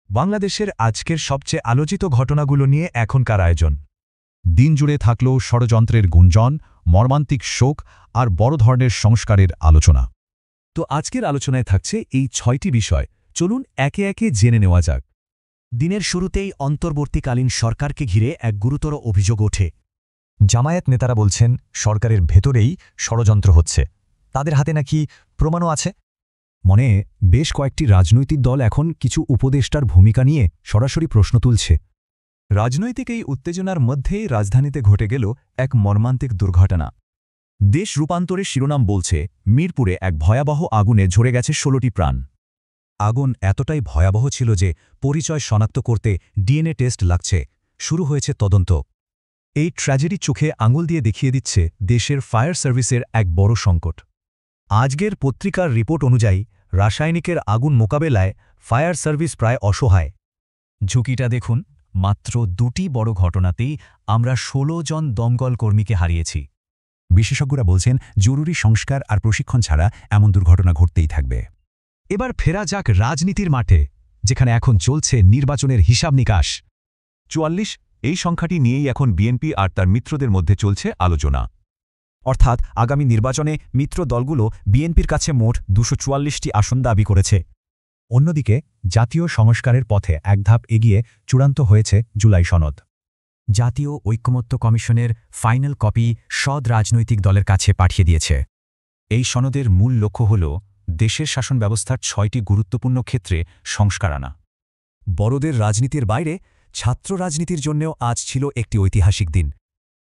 বাংলাদেশের আজকের সবচেয়ে আলোচিত ঘটনাগুলো নিয়ে এখনকার আয়োজন। দিন জুড়ে থাকল ষড়যন্ত্রের গুঞ্জন, মর্মান্তিক শোক আর বড় ধরনের সংস্কারের আলোচনা। তো আজকের আলোচনায় থাকছে এই ৬টি বিষয়। চলুন একে একে জেনে নেওয়া যাক। দিনের শুরুতেই অন্তর্বর্তীকালীন সরকারকে ঘিরে এক গুরুতর অভিযোগ ওঠে। জামায়াত নেতারা বলছেন সরকারের ভেতরেই ষড়যন্ত্র হচ্ছে, তাদের হাতে নাকি প্রমাণও আছে। মনে বেশ কয়েকটি রাজনৈতিক দল এখন কিছু উপদেষ্টার ভূমিকা নিয়ে সরাসরি প্রশ্ন তুলছে। রাজনৈতিক এই উত্তেজনার মধ্যেই রাজধানীতে ঘটে গেল এক মর্মান্তিক দুর্ঘটনা। দেশ রূপান্তরের শিরোনাম বলছে, মিরপুরে এক ভয়াবহ আগুনে ঝরে গেছে ১৬টি প্রাণ। আগুন এতটাই ভয়াবহ ছিল যে পরিচয় শনাক্ত করতে ডিএনএ টেস্ট লাগছে। শুরু হয়েছে তদন্ত। এই ট্র্যাজেডি চোখে আঙুল দিয়ে দেখিয়ে দিচ্ছে দেশের ফায়ার সার্ভিসের এক বড় সংকট। আজকের পত্রিকার রিপোর্ট অনুযায়ী রাসায়নিকের আগুন মোকাবেলায় ফায়ার সার্ভিস প্রায় অসহায়। ঝুঁকিটা দেখুন, মাত্র ২টি বড় ঘটনাতেই আমরা ১৬ জন দমকল কর্মীকে হারিয়েছি। বিশেষজ্ঞরা বলছেন জরুরি সংস্কার আর প্রশিক্ষণ ছাড়া এমন দুর্ঘটনা ঘটতেই থাকবে। এবার ফেরা যাক রাজনীতির মাঠে, যেখানে এখন চলছে নির্বাচনের হিসাব নিকাশ। ৪৪ এই সংখ্যাটি নিয়েই এখন বিএনপি আর তার মিত্রদের মধ্যে চলছে আলোচনা। অর্থাৎ আগামী নির্বাচনে মিত্র দলগুলো বিএনপির কাছে মোট ২৪৪টি আসন দাবি করেছে। অন্যদিকে জাতীয় সংস্কারের পথে এক ধাপ এগিয়ে চূড়ান্ত হয়েছে জুলাই সনদ। জাতীয় ঐকমত্য কমিশনের ফাইনাল কপি সব রাজনৈতিক দলের কাছে পাঠিয়ে দিয়েছে। এই সনদের মূল লক্ষ্য হল দেশের শাসন ব্যবস্থার ৬টি গুরুত্বপূর্ণ ক্ষেত্রে সংস্কার আনা। বড়দের রাজনীতির বাইরে ছাত্র রাজনীতির জন্যও আজ ছিল একটি ঐতিহাসিক দিন।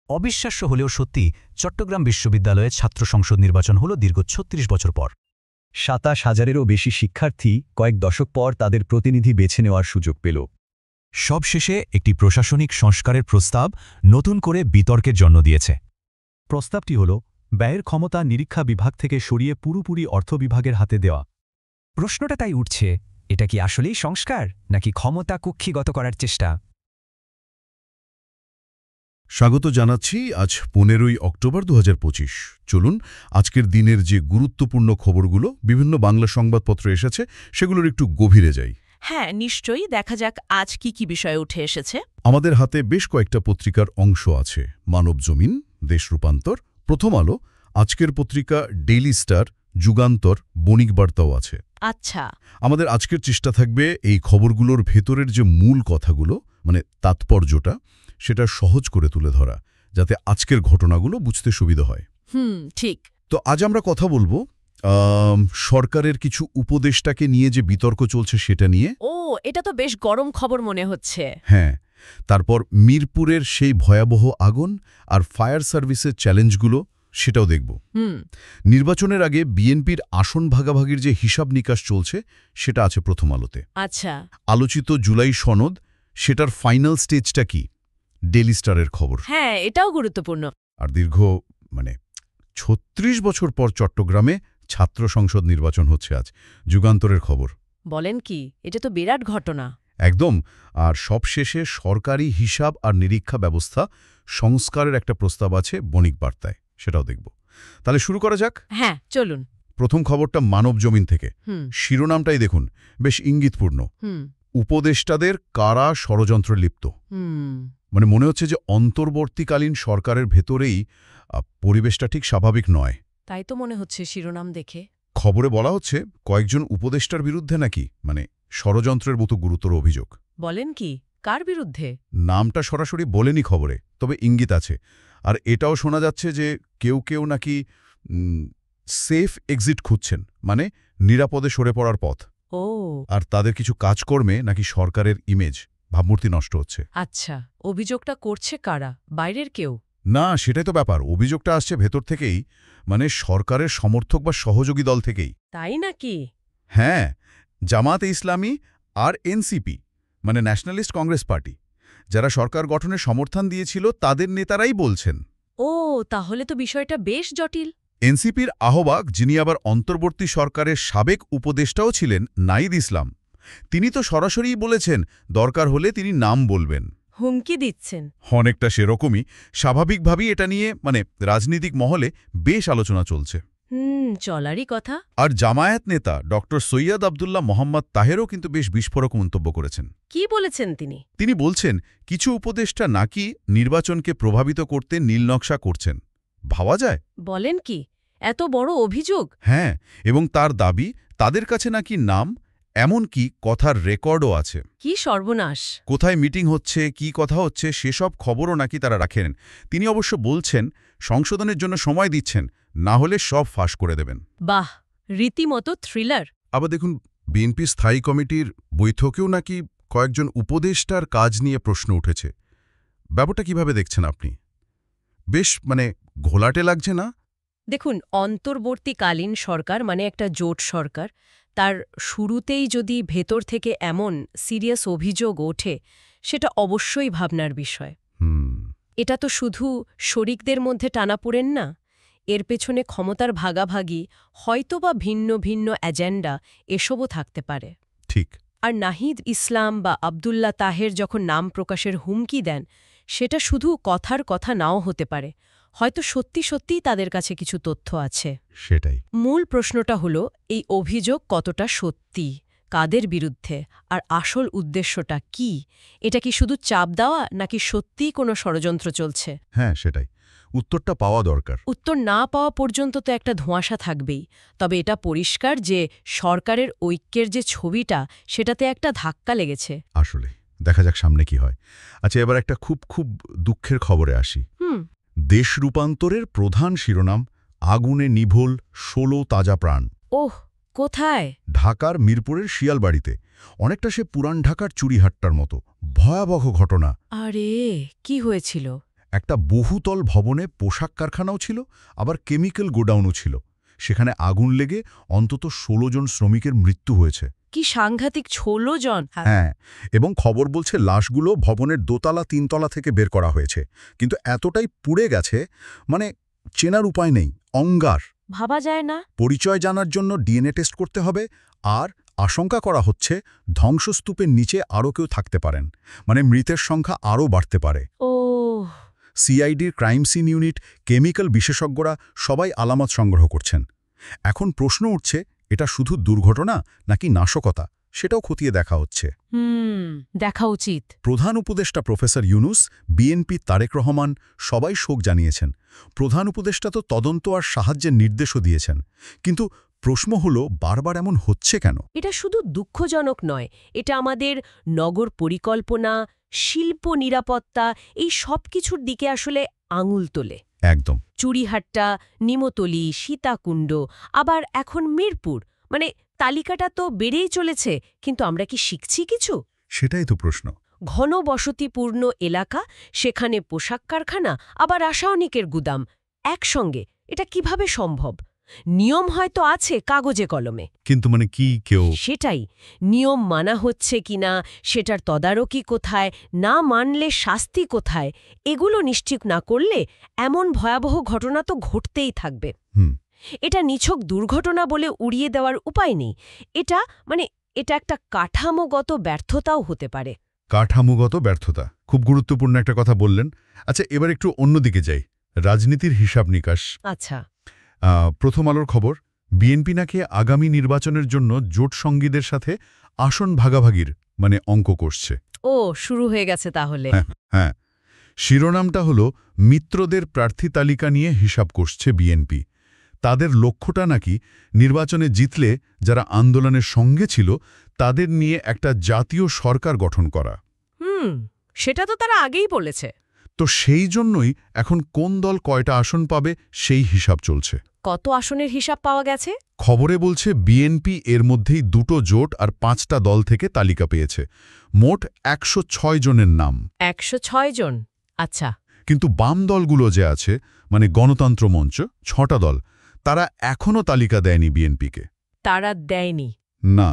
অবিশ্বাস্য হলেও সত্যি, চট্টগ্রাম বিশ্ববিদ্যালয়ে ছাত্র সংসদ নির্বাচন হল দীর্ঘ ৩৬ বছর পর। ২৭,০০০-এরও বেশি শিক্ষার্থী কয়েক দশক পর তাদের প্রতিনিধি বেছে নেওয়ার সুযোগ পেল। সবশেষে একটি প্রশাসনিক সংস্কারের প্রস্তাব নতুন করে বিতর্কের জন্ম দিয়েছে। প্রস্তাবটি হল ব্যয়ের ক্ষমতা নিরীক্ষা বিভাগ থেকে সরিয়ে পুরোপুরি অর্থ বিভাগের হাতে দেওয়া। প্রশ্নটা তাই উঠছে, এটা কি আসলেই সংস্কার নাকি ক্ষমতা কুক্ষিগত করার চেষ্টা? স্বাগত জানাচ্ছি আজ ১৫ই অক্টোবর ২০২৫। চলুন আজকের দিনের যে গুরুত্বপূর্ণ খবরগুলো বিভিন্ন বাংলা সংবাদপত্রে এসেছে সেগুলোর একটু গভীরে যাই। হ্যাঁ, নিশ্চয়ই। দেখা যাক আজ কি কি বিষয় উঠে এসেছে। আমাদের হাতে বেশ কয়েকটা পত্রিকার অংশ আছে। মানবজমিন, দেশ রূপান্তর, প্রথম আলো, আজকের পত্রিকা ডেইলি স্টার, যুগান্তর, বণিক বার্তাও আছে। আচ্ছা, আমাদের আজকের চেষ্টা থাকবে এই খবরগুলোর ভেতরের যে মূল কথাগুলো, মানে তাৎপর্যটা, সেটা সহজ করে তুলে ধরা, যাতে আজকের ঘটনাগুলো বুঝতে সুবিধা হয়। ঠিক। তো আজ আমরা কথা বলবো সরকারের কিছু উপদেষ্টাকে নিয়ে যে বিতর্ক চলছে সেটা নিয়ে। ও, এটা তো বেশ গরম খবর মনে হচ্ছে। হ্যাঁ, তারপর মিরপুরের সেই ভয়াবহ আগুন আর ফায়ার সার্ভিসের চ্যালেঞ্জগুলো, সেটাও দেখব। নির্বাচনের আগে বিএনপির আসন ভাগাভাগির যে হিসাব নিকাশ চলছে সেটা আছে প্রথম আলোতে। আচ্ছা, আলোচিত জুলাই সনদ, সেটার ফাইনাল স্টেজটা কি, ডেইলি স্টারের খবর। হ্যাঁ, এটাও গুরুত্বপূর্ণ। আর দীর্ঘ ৩৬ বছর পর চট্টগ্রামে ছাত্র সংসদ নির্বাচন হচ্ছে আজ, যুগান্তরের খবর। বলেন কি, এটা তো বিরাট ঘটনা। একদম। আর সবশেষে সরকারি হিসাব আর নিরীক্ষা ব্যবস্থা সংস্কারের একটা প্রস্তাব আছে বণিক বার্তায়, সেটাও দেখব। তাহলে শুরু করা যাক। হ্যাঁ, চলুন। প্রথম খবরটা মানবজমিন থেকে। শিরোনামটাই দেখুন, বেশ ইঙ্গিতপূর্ণ। উপদেষ্টাদের কারা ষড়যন্ত্রে লিপ্ত। মানে মনে হচ্ছে যে অন্তর্বর্তীকালীন সরকারের ভেতরেই পরিবেশটা ঠিক স্বাভাবিক নয়। তাই তো মনে হচ্ছে শিরোনাম দেখে। খবরে বলা হচ্ছে কয়েকজন উপদেষ্টার বিরুদ্ধে নাকি ষড়যন্ত্রের মতো গুরুতর অভিযোগ। বলেন কি, কার বিরুদ্ধে? নামটা সরাসরি বলেনি খবরে, তবে ইঙ্গিত আছে। আর এটাও শোনা যাচ্ছে যে কেউ কেউ নাকি সেফ এক্সিট খুঁজছেন, মানে নিরাপদে সরে পড়ার পথ। ও, আর তাদের কিছু কাজকর্মে নাকি সরকারের ইমেজ, ভাবমূর্তি নষ্ট হচ্ছে। আচ্ছা, অভিযোগটা করছে কারা? বাইরের কেউ? না, সেটাই তো ব্যাপার। অভিযোগটা আসছে ভেতর থেকেই, মানে সরকারের সমর্থক বা সহযোগী দল থেকেই। তাই নাকি? হ্যাঁ, জামায়াতে ইসলামী আর এনসিপি, মানে ন্যাশনালিস্ট কংগ্রেস পার্টি, যারা সরকার গঠনে সমর্থন দিয়েছিল তাদের নেতারাই বলছেন। ও, তাহলে তো বিষয়টা বেশ জটিল। এনসিপির আহ্বায়ক, যিনি আবার অন্তর্বর্তী সরকারের সাবেক উপদেষ্টাও ছিলেন, নাহিদ ইসলাম, তিনি তো সরাসরিই বলেছেন দরকার হলে তিনি নাম বলবেন। হুমকি দিচ্ছেন? অনেকটা সেরকমই। স্বাভাবিকভাবেই এটা নিয়ে রাজনৈতিক মহলে বেশ আলোচনা চলছে। চলারই কথা। আর জামায়াত নেতা ডক্টর সৈয়দ আবদুল্লাহ মোহাম্মদ তাহেরও কিন্তু বেশ বিস্ফোরক মন্তব্য করেছেন। কি বলেছেন তিনি? তিনি বলছেন কিছু উপদেষ্টা নাকি নির্বাচনকে প্রভাবিত করতে নীলনকশা করছেন। ভাবা যায়? বলেন কি, এত বড় অভিযোগ? হ্যাঁ, এবং তার দাবি তাদের কাছে নাকি নাম, এমনকি কথার রেকর্ডও আছে। কি সর্বনাশ! কোথায় মিটিং হচ্ছে, কি কথা হচ্ছে, সেসব খবরও নাকি তারা রাখেন। তিনি অবশ্য বলছেন সংশোধনের জন্য সময় দিচ্ছেন, না হলে সব ফাঁস করে দেবেন। বাহ, রীতিমতো থ্রিলার। আবার দেখুন, বিএনপি স্থায়ী কমিটির বৈঠকেও নাকি কয়েকজন উপদেষ্টার কাজ নিয়ে প্রশ্ন উঠেছে। ব্যাপারটা কিভাবে দেখছেন আপনি? বেশ ঘোলাটে লাগছে না? দেখুন, অন্তর্বর্তীকালীন সরকার মানে একটা জোট সরকার, তার শুরুতেই যদি ভেতর থেকে এমন সিরিয়াস অভিযোগ ওঠে, সেটা অবশ্যই ভাবনার বিষয়। এটা তো শুধু শরিকদের মধ্যে টানাপোড়েন না, এর পেছনে ক্ষমতার ভাগাভাগি, হয়তোবা ভিন্ন ভিন্ন এজেন্ডা, এসবও থাকতে পারে। ঠিক। আর নাহিদ ইসলাম বা আবদুল্লাহ তাহের যখন নাম প্রকাশের হুমকি দেন, সেটা শুধু কথার কথা নাও হতে পারে, হয়তো সত্যি সত্যিই তাদের কাছে কিছু তথ্য আছে। সেটাই মূল প্রশ্নটা হলো, এই অভিযোগ কতটা সত্যি, কাদের বিরুদ্ধে, আর আসল উদ্দেশ্যটা কি? এটা কি শুধু চাপ দেওয়া, নাকি সত্যিই কোনো ষড়যন্ত্র চলছে? হ্যাঁ, সেটাই উত্তরটা পাওয়া দরকার। উত্তর না পাওয়া পর্যন্ত তো একটা ধোঁয়াশা থাকবেই। তবে এটা পরিষ্কার যে সরকারের ঐক্যের যে ছবিটা, সেটাতে একটা ধাক্কা লেগেছে। আসলে দেখা যাক সামনে কি হয়। আচ্ছা, এবার একটা খুব দুঃখের খবরে আসি। দেশ রূপান্তরের প্রধান শিরোনাম আগুনে নিভোল ১৬ তাজা প্রাণ। ওহ, কোথায়? ঢাকার মিরপুরের শিয়ালবাড়িতে। অনেকটা সে পুরান ঢাকার চুরিহাট্টার মতো ভয়াবহ ঘটনা। আরে, কি হয়েছিল? একটা বহুতল ভবনে পোশাক কারখানাও ছিল, আবার কেমিক্যাল গোডাউনও ছিল। সেখানে আগুন লেগে অন্তত ১৬ জন শ্রমিকের মৃত্যু হয়েছে। কি সাংঘাতিক! ১৬ জন? হ্যাঁ, এবং খবর বলছে লাশগুলো ভবনের দোতলা ৩ তলা থেকে বের করা হয়েছে, কিন্তু এতটাই পুড়ে গেছে চেনার উপায় নেই। অঙ্গার। ভাবা যায় না। পরিচয় জানার জন্য ডিএনএ টেস্ট করতে হবে। আর আশঙ্কা করা হচ্ছে ধ্বংসস্তূপের নিচে আরও কেউ থাকতে পারেন, মৃতের সংখ্যা আরও বাড়তে পারে। ও, সিআইডির ক্রাইম সিন ইউনিট, কেমিক্যাল বিশেষজ্ঞরা সবাই আলামত সংগ্রহ করছেন। এখন প্রশ্ন উঠছে, এটা শুধু দুর্ঘটনা নাকি নাশকতা, সেটাও খতিয়ে দেখা হচ্ছে। দেখা উচিত। প্রধান উপদেষ্টা প্রফেসর ইউনুস, বিএনপি তারেক রহমান সবাই শোক জানিয়েছেন। প্রধান উপদেষ্টা তো তদন্ত আর সাহায্যের নির্দেশও দিয়েছেন। কিন্তু প্রশ্ন হলো, বারবার এমন হচ্ছে কেন? এটা শুধু দুঃখজনক নয়, এটা আমাদের নগর পরিকল্পনা, শিল্প নিরাপত্তা, এই সব কিছুর দিকে আসলে আঙুল তোলে। একদম। চুরিহাট্টা, নিমতলী, সীতাকুণ্ড, আবার এখন মিরপুর, তালিকাটা তো বেড়েই চলেছে, কিন্তু আমরা কি শিখছি কিছু? সেটাই তো প্রশ্ন। ঘন বসতিপূর্ণ এলাকা, সেখানে পোশাক কারখানা, আবার রাসায়নিকের গুদাম একসঙ্গে, এটা কিভাবে সম্ভব? নিয়ম হয়তো আছে কাগজে কলমে, কিন্তু কি কেউ সেটাই, নিয়ম মানা হচ্ছে কিনা, সেটার তদারকি কোথায়, না মানলে শাস্তি কোথায়, এগুলো নিশ্চিত না করলে এমন ভয়াবহ ঘটনা তো ঘটতেই থাকবে। এটা নিছক দুর্ঘটনা বলে উড়িয়ে দেওয়ার উপায় নেই। এটা এটা একটা কাঠামোগত ব্যর্থতাও হতে পারে। কাঠামোগত ব্যর্থতা খুব গুরুত্বপূর্ণ একটা কথা বললেন। আচ্ছা, এবার একটু অন্যদিকে যাই, রাজনীতির হিসাব নিকাশ। আচ্ছা, প্রথম আলোর খবর, বিএনপি নাকি আগামী নির্বাচনের জন্য জোট সঙ্গীদের সাথে আসন ভাগাভাগির অঙ্ক কষছে। ও, শুরু হয়ে গেছে তাহলে। হ্যাঁ, শিরোনামটা হলো মিত্রদের প্রার্থী তালিকা নিয়ে হিসাব কষছে বিএনপি। তাদের লক্ষ্যটা নাকি নির্বাচনে জিতলে যারা আন্দোলনের সঙ্গে ছিল তাদের নিয়ে একটা জাতীয় সরকার গঠন করা। সেটা তো তারা আগেই বলেছে। তো সেই জন্যই এখন কোন দল কয়টা আসন পাবে সেই হিসাব চলছে। কত আসনের হিসাব পাওয়া গেছে? খবরে বলছে বিএনপি এর মধ্যেই 2টো জোট আর 5টা দল থেকে তালিকা পেয়েছে। মোট 106 জনের নাম। 106 জন? আচ্ছা। কিন্তু বাম দলগুলো যে আছে, গণতন্ত্র মঞ্চ, 6টা দল, তারা এখনও তালিকা দেয়নি বিএনপিকে। তারা দেয়নি? না,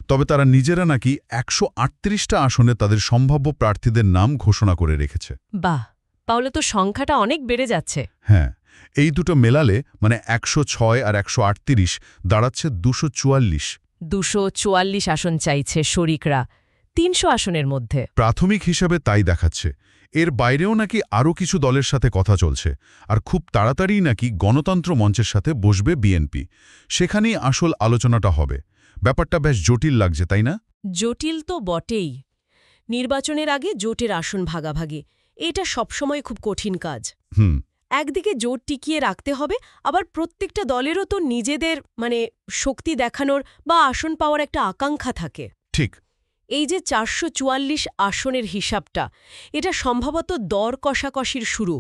তবে তারা নিজেরা নাকি 138টা আসনে তাদের সম্ভাব্য প্রার্থীদের নাম ঘোষণা করে রেখেছে। বাহ, তাহলে তো সংখ্যাটা অনেক বেড়ে যাচ্ছে। হ্যাঁ, এই দুটো মেলালে 106 আর 138 দাঁড়াচ্ছে 244। 244 আসন চাইছে শরিকরা। ৩০০ আসনের মধ্যে। প্রাথমিক হিসাবে তাই দেখাচ্ছে। এর বাইরেও নাকি আরও কিছু দলের সাথে কথা চলছে, আর খুব তাড়াতাড়ি নাকি গণতন্ত্র মঞ্চের সাথে বসবে বিএনপি। সেখানেই আসল আলোচনাটা হবে। ব্যাপারটা বেশ জটিল লাগছে, তাই না? জটিল তো বটেই। নির্বাচনের আগে জোটের আসন ভাগাভাগি, এটা সবসময় খুব কঠিন কাজ। হুম। একদিকে জোট টিকিয়ে রাখতে হবে, আবার প্রত্যেকটা দলেরও তো নিজেদের শক্তি দেখানোর বা আসন পাওয়ার একটা আকাঙ্ক্ষা থাকে। ঠিক। এই যে ৪৪৪ আসনের হিসাবটা, এটা সম্ভবত দর কষাকষির শুরু।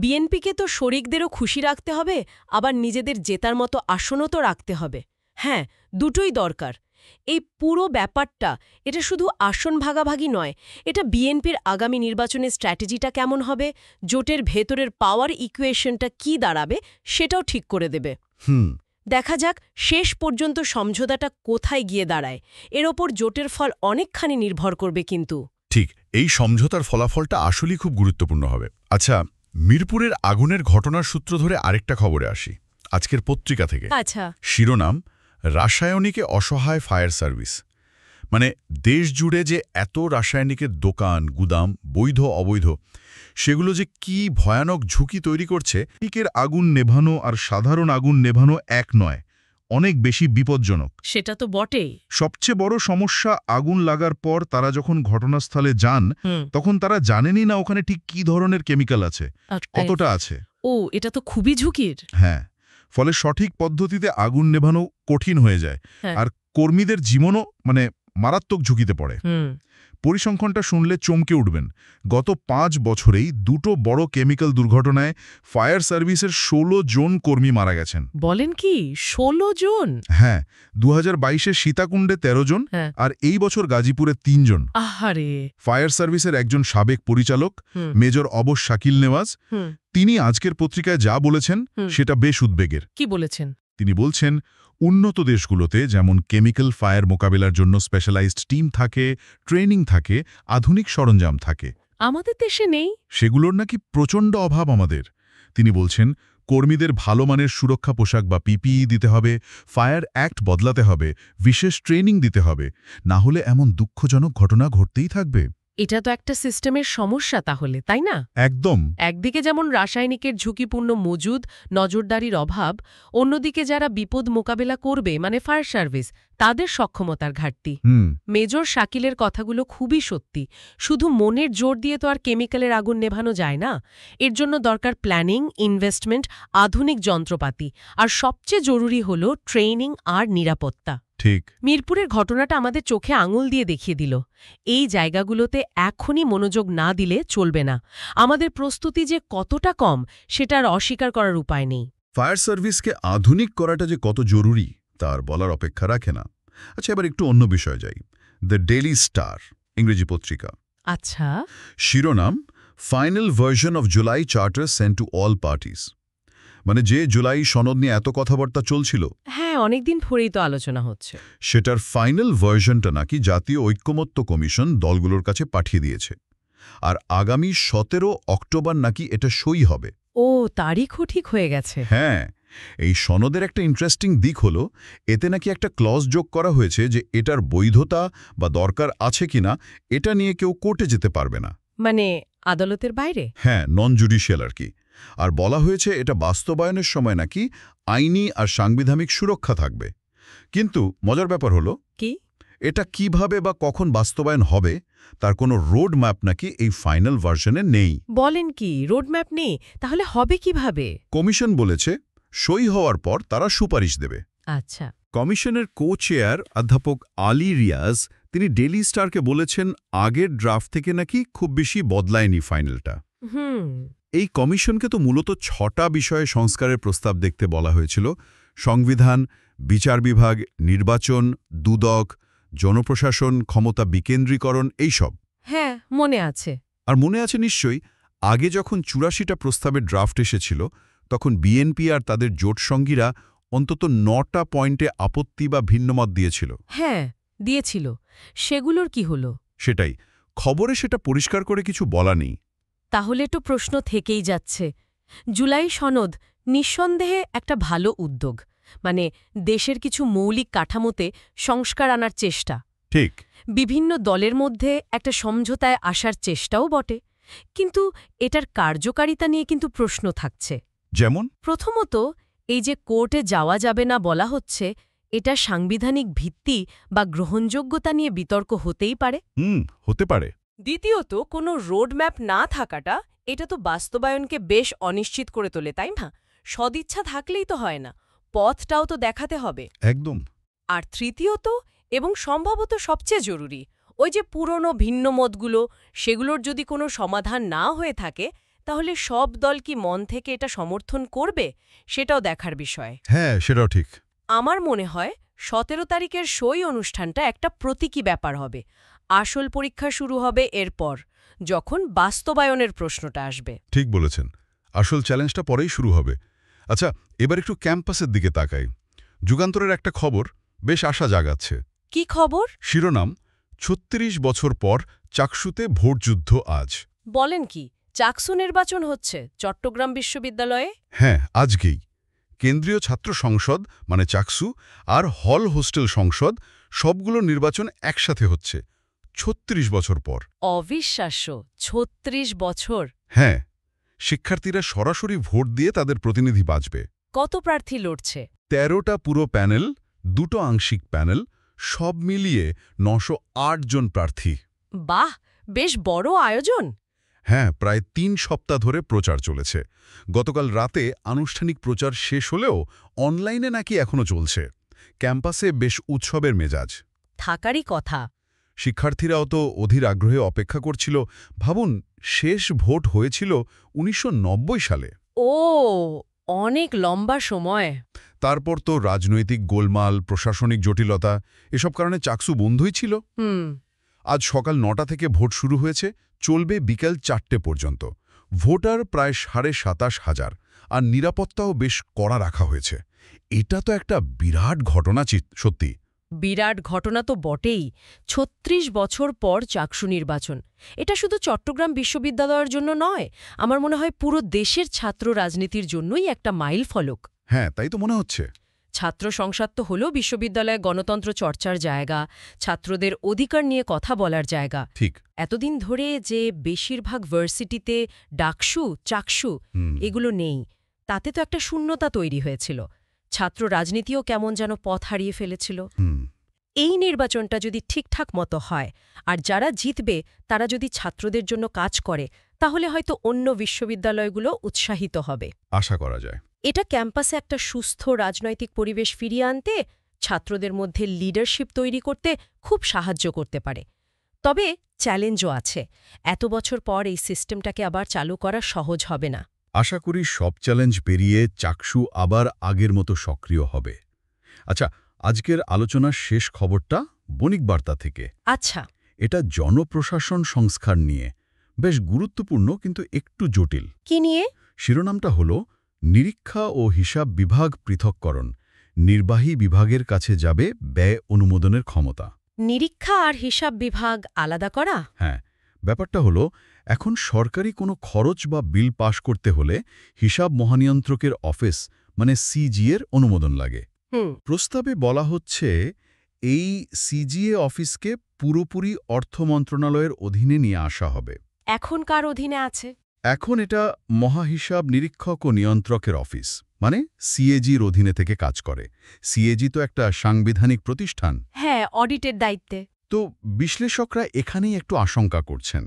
বিএনপিকে তো শরিকদেরও খুশি রাখতে হবে, আবার নিজেদের জেতার মতো আসনও তো রাখতে হবে। হ্যাঁ, দুটোই দরকার। এই পুরো ব্যাপারটা, এটা শুধু আসন ভাগাভাগি নয়, এটা বিএনপির আগামী নির্বাচনের স্ট্র্যাটেজিটা কেমন হবে, জোটের ভেতরের পাওয়ার ইকুয়েশনটা কি দাঁড়াবে, সেটাও ঠিক করে দেবে। হুম। দেখা যাক শেষ পর্যন্ত সমঝোতাটা কোথায় গিয়ে দাঁড়ায়। এর ওপর জোটের ফল অনেকখানি নির্ভর করবে কিন্তু। ঠিক, এই সমঝোতার ফলাফলটা আসলেই খুব গুরুত্বপূর্ণ হবে। আচ্ছা, মিরপুরের আগুনের ঘটনার সূত্র ধরে আরেকটা খবরে আসি, আজকের পত্রিকা থেকে। আচ্ছা। শিরোনাম, রাসায়নিকে অসহায় ফায়ার সার্ভিস। মানে দেশ জুড়ে যে এত রাসায়নিকের দোকান, গুদাম, বৈধ অবৈধ, সেগুলো যে কি ভয়ানক ঝুঁকি তৈরি করছে। টিকের আগুন নেভানো আর সাধারণ আগুন নেভানো এক নয়, অনেক বেশি বিপজ্জনক। সেটা তো বটেই। সবচেয়ে বড় সমস্যা, আগুন লাগার পর তারা যখন ঘটনাস্থলে যান, তখন তারা জানেনই না ওখানে ঠিক কি ধরনের কেমিক্যাল আছে, কতটা আছে। ও, এটা তো খুবই ঝুঁকির। হ্যাঁ, ফলে সঠিক পদ্ধতিতে আগুন নেভানো কঠিন হয়ে যায়। হ্যাঁ। আর কর্মীদের জীবনও মারাত্মক ঝুঁকিতে পড়ে। পরিসংখ্যানটা শুনলে চমকে উঠবেন। গত 5 বছরেই 2টো বড় কেমিক্যাল দুর্ঘটনায় ফায়ার সার্ভিসের 16 জন কর্মী মারা গেছেন। বলেন কি, 16 জন? হ্যাঁ, 2022-এ সীতাকুণ্ডে 13 জন, হ্যাঁ। আর এই বছর গাজীপুরে 3 জন। আহারে। ফায়ার সার্ভিসের একজন সাবেক পরিচালক, মেজর অবশ শাকিল নেওয়াজ, তিনি আজকের পত্রিকায় যা বলেছেন সেটা বেশ উদ্বেগের। কি বলেছেন? তিনি বলছেন, উন্নত দেশগুলোতে যেমন কেমিক্যাল ফায়ার মোকাবিলার জন্য স্পেশালাইজড টিম থাকে, ট্রেনিং থাকে, আধুনিক সরঞ্জাম থাকে। আমাদের দেশে নেই। সেগুলোর নাকি প্রচণ্ড অভাব আমাদের। তিনি বলছেন, কর্মীদের ভালো মানের সুরক্ষা পোশাক বা পিপিই দিতে হবে, ফায়ার অ্যাক্ট বদলাতে হবে, বিশেষ ট্রেনিং দিতে হবে, না হলে এমন দুঃখজনক ঘটনা ঘটতেই থাকবে। এটা তো একটা সিস্টেমের সমস্যা তাহলে, তাই না? একদম। একদিকে যেমন রাসায়নিকের ঝুঁকিপূর্ণ মজুদ, নজরদারির অভাব, অন্যদিকে যারা বিপদ মোকাবেলা করবে ফায়ার সার্ভিস, তাদের সক্ষমতার ঘাটতি। মেজর শাকিলের কথাগুলো খুবই সত্যি। শুধু মনের জোর দিয়ে তো আর কেমিক্যালের আগুন নেভানো যায় না। এর জন্য দরকার প্ল্যানিং, ইনভেস্টমেন্ট, আধুনিক যন্ত্রপাতি, আর সবচেয়ে জরুরি হল ট্রেনিং আর নিরাপত্তা। ঠিক। মিরপুরের ঘটনাটা আমাদের চোখে আঙুল দিয়ে দেখিয়ে দিল, এই জায়গাগুলোতে এখনই মনোযোগ না দিলে চলবে না। আমাদের প্রস্তুতি যে কতটা কম, সেটার অস্বীকার করার উপায় নেই। ফায়ার সার্ভিসকে আধুনিক করাটা যে কত জরুরি, তার বলার অপেক্ষা রাখে না। আচ্ছা, এবার একটু অন্য বিষয় যাই। দ্য ডেইলি স্টার, ইংরেজি পত্রিকা। আচ্ছা। শিরোনাম, final version of July charter sent to all parties. মানে যে জুলাই সনদ নিয়ে এত কথাবার্তা চলছিল, হ্যাঁ, অনেকদিন ধরেই তো আলোচনা হচ্ছে, সেটার ফাইনাল ভার্জনটা নাকি জাতীয় ঐক্যমত্য কমিশন দলগুলোর কাছে পাঠিয়ে দিয়েছে। আর আগামী 17 অক্টোবর নাকি এটা সই হবে। ও, তারিখও ঠিক হয়ে গেছে। হ্যাঁ, এই সনদের একটা ইন্টারেস্টিং দিক হলো, এতে নাকি একটা ক্লজ যোগ করা হয়েছে যে এটার বৈধতা বা দরকার আছে কিনা এটা নিয়ে কেউ কোর্টে যেতে পারবে না। মানে আদালতের বাইরে? হ্যাঁ, নন জুডিশিয়াল আর কি। আর বলা হয়েছে এটা বাস্তবায়নের সময় নাকি আইনি আর সাংবিধানিক সুরক্ষা থাকবে। কিন্তু মজার ব্যাপার হলো, কি এটা কিভাবে বা কখন বাস্তবায়ন হবে তার কোনো রোড ম্যাপ নাকি এই ফাইনাল ভার্সনে নেই। বলেন কি, রোডম্যাপ নেই? তাহলে হবে কিভাবে? কমিশন বলেছে সই হওয়ার পর তারা সুপারিশ দেবে। আচ্ছা। কমিশনের কো-চেয়ার অধ্যাপক আলী রিয়াজ, তিনি ডেইলি স্টারকে বলেছেন আগের ড্রাফট থেকে নাকি খুব বেশি বদলায়নি ফাইনালটা। এই কমিশনকে তো মূলত 6টা বিষয়ে সংস্কারের প্রস্তাব দেখতে বলা হয়েছিল: সংবিধান, বিচার বিভাগ, নির্বাচন, দুদক, জনপ্রশাসন, ক্ষমতা বিকেন্দ্রীকরণ, এইসব। হ্যাঁ, মনে আছে। আর মনে আছে নিশ্চয়ই, আগে যখন 84টা প্রস্তাবের ড্রাফট এসেছিল, তখন বিএনপি আর তাদের জোটসঙ্গীরা অন্তত 9টা পয়েন্টে আপত্তি বা ভিন্নমত দিয়েছিল। হ্যাঁ, দিয়েছিল। সেগুলোর কি হলো? সেটাই, খবরে সেটা পরিষ্কার করে কিছু বলা নেই। তাহলে তো প্রশ্ন থেকেই যাচ্ছে। জুলাই সনদ নিঃসন্দেহে একটা ভালো উদ্যোগ, দেশের কিছু মৌলিক কাঠামোতে সংস্কার আনার চেষ্টা। ঠিক। বিভিন্ন দলের মধ্যে একটা সমঝোতায় আসার চেষ্টাও বটে, কিন্তু এটার কার্যকারিতা নিয়ে কিন্তু প্রশ্ন থাকছে। যেমন? প্রথমত, এই যে কোর্টে যাওয়া যাবে না বলা হচ্ছে, এটা সাংবিধানিক ভিত্তি বা গ্রহণযোগ্যতা নিয়ে বিতর্ক হতেই পারে। হতে পারে। দ্বিতীয়ত, কোনো রোডম্যাপ না থাকাটা এটা তো বাস্তবায়নকে বেশ অনিশ্চিত করে তোলে, তাই না? সদিচ্ছা থাকলেই তো হয় না, পথটাও তো দেখাতে হবে। একদম। আর তৃতীয়ত, এবং সম্ভবত সবচেয়ে জরুরি, ওই যে পুরনো ভিন্ন মতগুলো, সেগুলোর যদি কোনো সমাধান না হয়ে থাকে, তাহলে সব দল কি মন থেকে এটা সমর্থন করবে, সেটাও দেখার বিষয়। হ্যাঁ, সেটাও ঠিক। আমার মনে হয় ১৭ তারিখের সই অনুষ্ঠানটা একটা প্রতীকী ব্যাপার হবে। আসল পরীক্ষা শুরু হবে এরপর, যখন বাস্তবায়নের প্রশ্নটা আসবে। ঠিক বলেছেন। আসল চ্যালেঞ্জটা পরেই শুরু হবে। আচ্ছা, এবার একটু ক্যাম্পাসের দিকে তাকাই। যুগান্তরের একটা খবর বেশ আশা জাগাচ্ছে। কি খবর? শিরোনাম: ৩৬ বছর পর চাকসুতে ভোটযুদ্ধ আজ। বলেন কি, চাকসু নির্বাচন হচ্ছে চট্টগ্রাম বিশ্ববিদ্যালয়ে? হ্যাঁ, আজকেই। কেন্দ্রীয় ছাত্র সংসদ মানে চাকসু আর হল হোস্টেল সংসদ সবগুলো নির্বাচন একসাথে হচ্ছে ৩৬ বছর পর। অবিশ্বাস্য, ৩৬ বছর। হ্যাঁ, শিক্ষার্থীরা সরাসরি ভোট দিয়ে তাদের প্রতিনিধি বাছবে। কত প্রার্থী লড়ছে? ১৩টা পুরো প্যানেল, ২টো আংশিক প্যানেল, সব মিলিয়ে ৯০৮ জন প্রার্থী। বাহ, বেশ বড় আয়োজন। হ্যাঁ, প্রায় ৩ সপ্তাহ ধরে প্রচার চলেছে। গতকাল রাতে আনুষ্ঠানিক প্রচার শেষ হলেও অনলাইনে নাকি এখনও চলছে। ক্যাম্পাসে বেশ উৎসবের মেজাজ। থাকারই কথা। শিক্ষার্থীরাও তো অধীর আগ্রহে অপেক্ষা করছিল। ভাবুন, শেষ ভোট হয়েছিল ১৯৯০ সালে। ও, অনেক লম্বা সময়। তারপর তো রাজনৈতিক গোলমাল, প্রশাসনিক জটিলতা, এসব কারণে চাকসু বন্ধই ছিল। আজ সকাল ৯টা থেকে ভোট শুরু হয়েছে, চলবে বিকেল ৪টে পর্যন্ত। ভোটার প্রায় ২৭,৫০০ আর নিরাপত্তাও বেশ কড়া রাখা হয়েছে। এটা তো একটা বিরাট ঘটনা সত্যি। বিরাট ঘটনা তো বটেই। ৩৬ বছর পর চাকসু নির্বাচন, এটা শুধু চট্টগ্রাম বিশ্ববিদ্যালয়ের জন্য নয়, আমার মনে হয় পুরো দেশের ছাত্র রাজনীতির জন্যই একটা মাইল ফলক। হ্যাঁ, তাই তো মনে হচ্ছে। ছাত্র সংসদ তো হল বিশ্ববিদ্যালয়ে গণতন্ত্র চর্চার জায়গা, ছাত্রদের অধিকার নিয়ে কথা বলার জায়গা। ঠিক। এতদিন ধরে যে বেশিরভাগ ভার্সিটিতে ডাকসু, চাকসু এগুলো নেই, তাতে তো একটা শূন্যতা তৈরি হয়েছিল। ছাত্র রাজনীতিও কেমন যেন পথ হারিয়ে ফেলেছিল। এই নির্বাচনটা যদি ঠিকঠাক মতো হয়, আর যারা জিতবে তারা যদি ছাত্রদের জন্য কাজ করে, তাহলে হয়তো অন্য বিশ্ববিদ্যালয়গুলো উৎসাহিত হবে। আশা করা যায়। এটা ক্যাম্পাসে একটা সুস্থ রাজনৈতিক পরিবেশ ফিরিয়ে আনতে, ছাত্রদের মধ্যে লিডারশিপ তৈরি করতে খুব সাহায্য করতে পারে। তবে চ্যালেঞ্জও আছে। এত বছর পর এই সিস্টেমটাকে আবার চালু করা সহজ হবে না। আশা করি সব চ্যালেঞ্জ পেরিয়ে চাকসু আবার আগের মতো সক্রিয় হবে। আচ্ছা, আজকের আলোচনার শেষ খবরটা বণিক বার্তা থেকে। আচ্ছা। এটা জনপ্রশাসন সংস্কার নিয়ে। বেশ গুরুত্বপূর্ণ, কিন্তু একটু জটিল। কি নিয়ে? শিরোনামটা হল নিরীক্ষা ও হিসাব বিভাগ পৃথককরণ। নির্বাহী বিভাগের কাছে যাবে ব্যয় অনুমোদনের ক্ষমতা। নিরীক্ষা আর হিসাব বিভাগ আলাদা করা? হ্যাঁ, ব্যাপারটা হলো, এখন সরকারি কোনো খরচ বা বিল পাশ করতে হলে হিসাব মহানিয়ন্ত্রকের অফিস মানে সিজিএর অনুমোদন লাগে। প্রস্তাবে বলা হচ্ছে এই সিজিএ অফিসকে পুরোপুরি অর্থ মন্ত্রণালয়ের অধীনে নিয়ে আসা হবে। এখন কার অধীনে আছে? এখন এটা মহাহিসাব নিরীক্ষক ও নিয়ন্ত্রকের অফিস মানে সিএজির অধীনে থেকে কাজ করে। সিএজি তো একটা সাংবিধানিক প্রতিষ্ঠান। হ্যাঁ, অডিটের দায়িত্বে। তো বিশ্লেষকরা এখানেই একটু আশঙ্কা করছেন।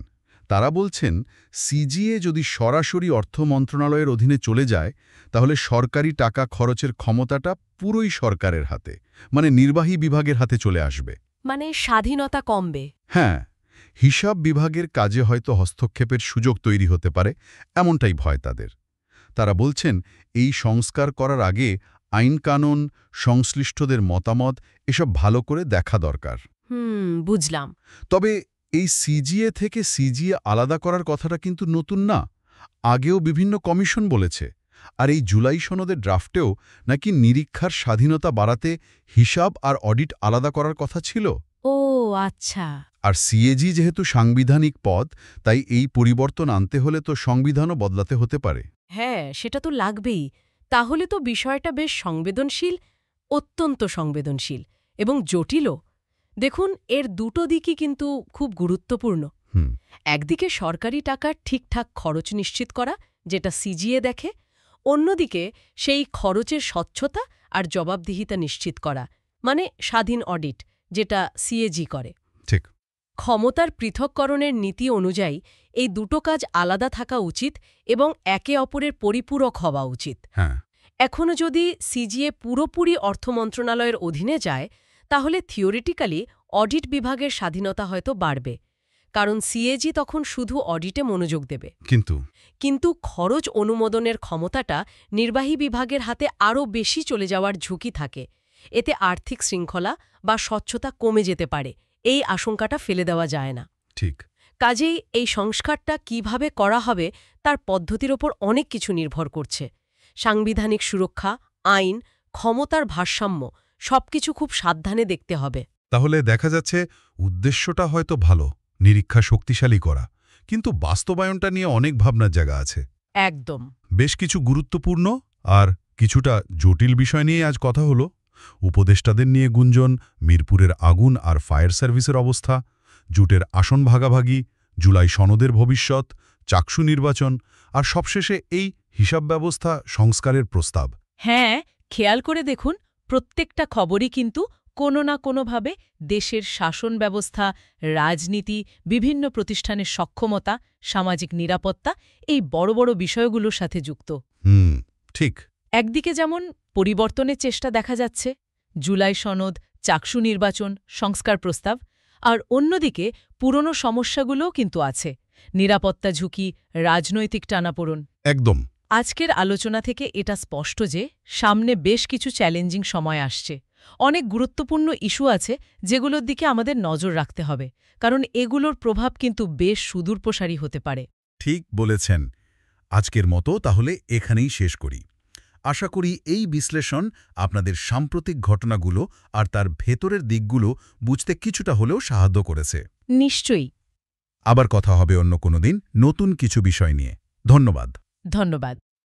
তারা বলছেন, সিজিএ যদি সরাসরি অর্থ মন্ত্রণালয়ের অধীনে চলে যায়, তাহলে সরকারি টাকা খরচের ক্ষমতাটা পুরোই সরকারের হাতে, মানে নির্বাহী বিভাগের হাতে চলে আসবে। মানে স্বাধীনতা কমবে। হ্যাঁ, হিসাব বিভাগের কাজে হয়তো হস্তক্ষেপের সুযোগ তৈরি হতে পারে, এমনটাই ভয় তাদের। তারা বলছেন, এই সংস্কার করার আগে আইনকানুন, সংশ্লিষ্টদের মতামত এসব ভালো করে দেখা দরকার। বুঝলাম। তবে এই সিজিএ থেকে সিজিএ আলাদা করার কথাটা কিন্তু নতুন না। আগেও বিভিন্ন কমিশন বলেছে। আর এই জুলাই সনদের ড্রাফটেও নাকি নিরীক্ষার স্বাধীনতা বাড়াতে হিসাব আর অডিট আলাদা করার কথা ছিল। ও আচ্ছা। আর সিএজি যেহেতু সাংবিধানিক পদ, তাই এই পরিবর্তন আনতে হলে তো সংবিধানও বদলাতে হতে পারে। হ্যাঁ, সেটা তো লাগবেই। তাহলে তো বিষয়টা বেশ সংবেদনশীল, অত্যন্ত সংবেদনশীল এবং জটিলও। দেখুন, এর দুটো দিকই কিন্তু খুব গুরুত্বপূর্ণ। হুম একদিকে সরকারি টাকার ঠিকঠাক খরচ নিশ্চিত করা, যেটা সিজিএ দেখে, অন্যদিকে সেই খরচের স্বচ্ছতা আর জবাবদিহিতা নিশ্চিত করা, মানে স্বাধীন অডিট, যেটা সিএজি করে। ঠিক ক্ষমতার পৃথককরণের নীতি অনুযায়ী এই দুটো কাজ আলাদা থাকা উচিত এবং একে অপরের পরিপূরক হওয়া উচিত। হ্যাঁ এখনও যদি সিজিএ পুরোপুরি অর্থ মন্ত্রণালয়ের অধীনে যায়, তাহলে থিওরিটিক্যালি অডিট বিভাগের স্বাধীনতা হয়তো বাড়বে, কারণ সিএজি তখন শুধু অডিটে মনোযোগ দেবে। কিন্তু খরচ অনুমোদনের ক্ষমতাটা নির্বাহী বিভাগের হাতে আরও বেশি চলে যাওয়ার ঝুঁকি থাকে। এতে আর্থিক শৃঙ্খলা বা স্বচ্ছতা কমে যেতে পারে, এই আশঙ্কাটা ফেলে দেওয়া যায় না। ঠিক কাজেই এই সংস্কারটা কিভাবে করা হবে তার পদ্ধতির ওপর অনেক কিছু নির্ভর করছে। সাংবিধানিক সুরক্ষা, আইন, ক্ষমতার ভারসাম্য সবকিছু খুব সাবধানে দেখতে হবে। তাহলে দেখা যাচ্ছে উদ্দেশ্যটা হয়তো ভালো, নিরীক্ষা শক্তিশালী করা, কিন্তু বাস্তবায়নটা নিয়ে অনেক ভাবনার জায়গা আছে। একদম। বেশ কিছু গুরুত্বপূর্ণ আর কিছুটা জটিল বিষয় নিয়ে আজ কথা হলো। উপদেষ্টাদের নিয়ে গুঞ্জন, মিরপুরের আগুন আর ফায়ার সার্ভিসের অবস্থা, জুটের আসন ভাগাভাগি, জুলাই সনদের ভবিষ্যৎ, চাকসু নির্বাচন আর সবশেষে এই হিসাব ব্যবস্থা সংস্কারের প্রস্তাব। হ্যাঁ, খেয়াল করে দেখুন, প্রত্যেকটা খবরই কিন্তু কোনো না কোনোভাবে দেশের শাসন ব্যবস্থা, রাজনীতি, বিভিন্ন প্রতিষ্ঠানের সক্ষমতা, সামাজিক নিরাপত্তা, এই বড় বড় বিষয়গুলোর সাথে যুক্ত। ঠিক একদিকে যেমন পরিবর্তনের চেষ্টা দেখা যাচ্ছে, জুলাই সনদ, চাকসু নির্বাচন, সংস্কার প্রস্তাব, আর অন্যদিকে পুরনো সমস্যাগুলোও কিন্তু আছে, নিরাপত্তা ঝুঁকি, রাজনৈতিক টানাপোড়েন। একদম। আজকের আলোচনা থেকে এটা স্পষ্ট যে সামনে বেশ কিছু চ্যালেঞ্জিং সময় আসছে। অনেক গুরুত্বপূর্ণ ইস্যু আছে যেগুলোর দিকে আমাদের নজর রাখতে হবে, কারণ এগুলোর প্রভাব কিন্তু বেশ সুদূরপ্রসারী হতে পারে। ঠিক বলেছেন। আজকের মতো তাহলে এখানেই শেষ করি। আশা করি এই বিশ্লেষণ আপনাদের সাম্প্রতিক ঘটনাগুলো আর তার ভেতরের দিকগুলো বুঝতে কিছুটা হলেও সাহায্য করেছে। নিশ্চয়ই। আবার কথা হবে অন্য কোনো দিন নতুন কিছু বিষয় নিয়ে। ধন্যবাদ। ধন্যবাদ।